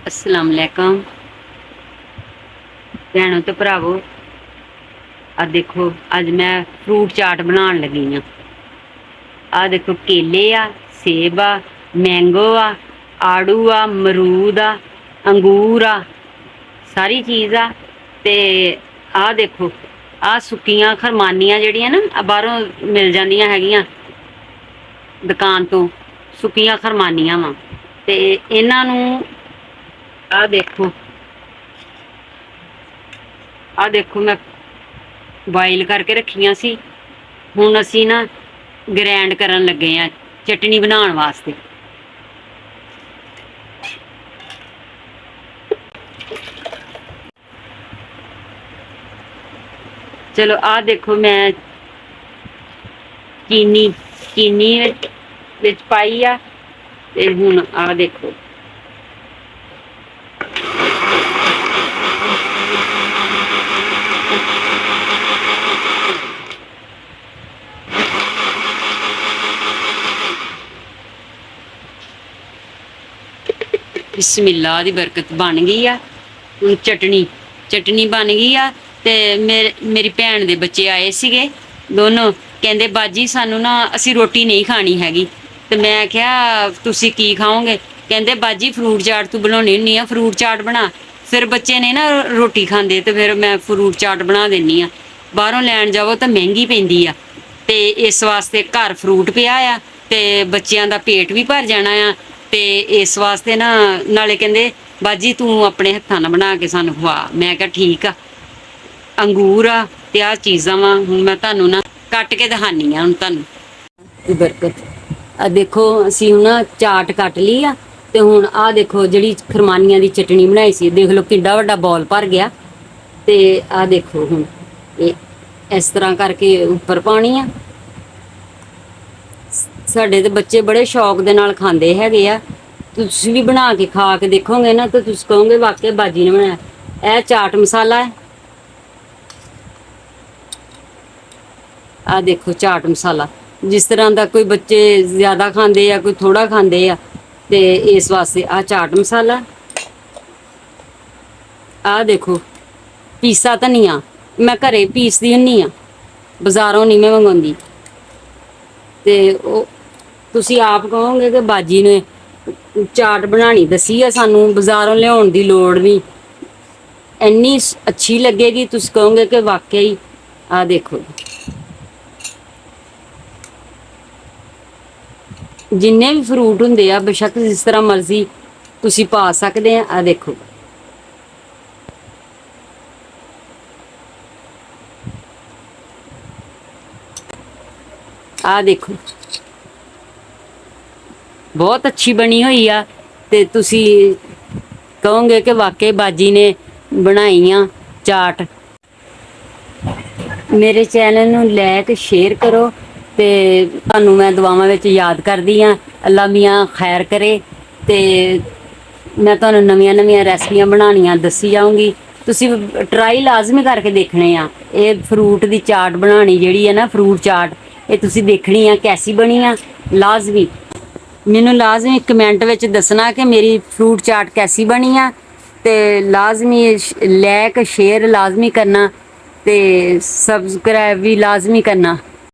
अस्सलाम वालेकुम भैनों ते भरावो। आ देखो अज मैं फ्रूट चाट बनाने लगी हाँ। आ देखो केले आ, सेब आ, मैंगो आ, आड़ू आ, मरूद आ, अंगूर आ, सारी चीज़ आ। ते आ देखो आ सुक्कियां खरमानियां जेहड़ियां ना बाहरों मिल जांदियां हैगियां दुकान तो, सुक्कियां खरमानियां वा ते इन्हां नूं आ देखो मैं बॉयल करके रखियां सी। हुण असीं ना ग्रैंड करन लगे आ चटनी बनाउण वास्ते। चलो आ देखो मैं चीनी चीनी विच पाई आ ते हुण आ देखो बिस्मिल्लाह दी बरकत बन गई आ। हुण चटनी बन गई आ। ते मेरी भैन दे बच्चे आए सीगे दोनों, कहंदे बाजी सानू ना असी रोटी नहीं खानी हैगी। ते मैं आख्या तुसी की खाओगे? कहंदे बाजी फ्रूट चाट तू बनाउणी हुन्नी आ, फ्रूट चाट बना। फिर बच्चे ने ना रोटी खांदे ते फिर मैं फ्रूट चाट बना दिन्नी आ। बाहरों लैण जावो तां महंगी पैंदी आ ते इस वास्ते घर फ्रूट पिया आ ते बच्चियां दा पेट भी भर जाना आ। ते इस वास्ते ना नाले कहंदे बाजी तू अपने हत्थां नाल बना के सानू खवा। मैं कहा ठीक आ। अंगूर आ ते आ चीज़ां वा हुण मैं तुहानू ना कट के दिखानी आ। हुण तुहानू बरकत आ देखो असीं हुण ना चाट कट ली आ ते हुण आ देखो जिहड़ी खरमानियां दी चटनी बनाई सी, देख लो किड्डा वड्डा बॉल भर गया। ते आ देखो हुण इस तरह करके उप्पर पानी आ। ਸਾਡੇ ਤੇ ਬੱਚੇ बड़े शौक ਦੇ ਨਾਲ ਖਾਂਦੇ ਹੈਗੇ ਆ। ਤੁਸੀਂ ਵੀ ਬਣਾ ਕੇ ਖਾ ਕੇ ਦੇਖੋਗੇ ਨਾ ਤਾਂ ਤੁਸੀਂ ਕਹੋਗੇ ਵਾਕਿਆ ਬਾਜੀ ਨੇ ਬਣਾਇਆ। ਇਹ ਚਾਟ ਮਸਾਲਾ ਹੈ। ਆ ਦੇਖੋ ਚਾਟ ਮਸਾਲਾ, ਜਿਸ ਤਰ੍ਹਾਂ ਦਾ ਕੋਈ ਬੱਚੇ ਜ਼ਿਆਦਾ ਖਾਂਦੇ ਆ, ਕੋਈ ਥੋੜਾ ਖਾਂਦੇ ਆ, ਤੇ ਇਸ ਵਾਸਤੇ ਆ ਚਾਟ ਮਸਾਲਾ। ਆ ਦੇਖੋ ਪੀਸਾ ਧਨੀਆ, ਮੈਂ ਘਰੇ ਪੀਸਦੀ ਹੁੰਨੀ ਆ, ਬਾਜ਼ਾਰੋਂ ਨਹੀਂ ਮੈਂ ਮੰਗਵਾਉਂਦੀ। ਤੇ ਉਹ ਤੁਸੀਂ ਆਪ ਕਹੋਗੇ ਕਿ ਬਾਜੀ ਨੇ ਚਾਟ ਬਣਾਣੀ ਦਸੀ ਆ ਸਾਨੂੰ, ਬਾਜ਼ਾਰੋਂ ਲਿਆਉਣ ਦੀ ਲੋੜ ਨਹੀਂ, ਇੰਨੀ ਅੱਛੀ ਲੱਗੇਗੀ। ਤੁਸੀਂ ਕਹੋਗੇ ਕਿ ਵਾਕਿਆ ਹੀ। ਆ ਦੇਖੋ ਜਿੰਨੇ ਵੀ ਫਰੂਟ ਹੁੰਦੇ ਆ ਬੇਸ਼ੱਕ ਜਿਸ ਤਰ੍ਹਾਂ ਮਰਜ਼ੀ ਤੁਸੀਂ ਪਾ ਸਕਦੇ ਆ। ਆ ਦੇਖੋ ਆ ਦੇਖੋ बहुत अच्छी बनी हुई आ। ते तुसी कहोगे कि वाकई बाजी ने बनाई आ चाट। मेरे चैनल नूं लाइक शेयर करो ते तुहानूं मैं दुआवां विच याद करदी आ। अल्लाह मियां खैर करे ते मैं तुहानूं नवीं नवीं रैसपियां बनानियां दस्सी जाऊँगी। तुसी ट्राई लाजमी करके देखने आ। ये फ्रूट दी चाट बनानी जिहड़ी है ना, फ्रूट चाट, ये तुसी देखनी आ कैसी बनी आ। लाजमी मैनू लाजमी कमेंट विच दसना कि मेरी फ्रूट चाट कैसी बनी आ। ते लाजमी लाइक शेयर लाजमी करना ते सबसक्राइब भी लाजमी करना।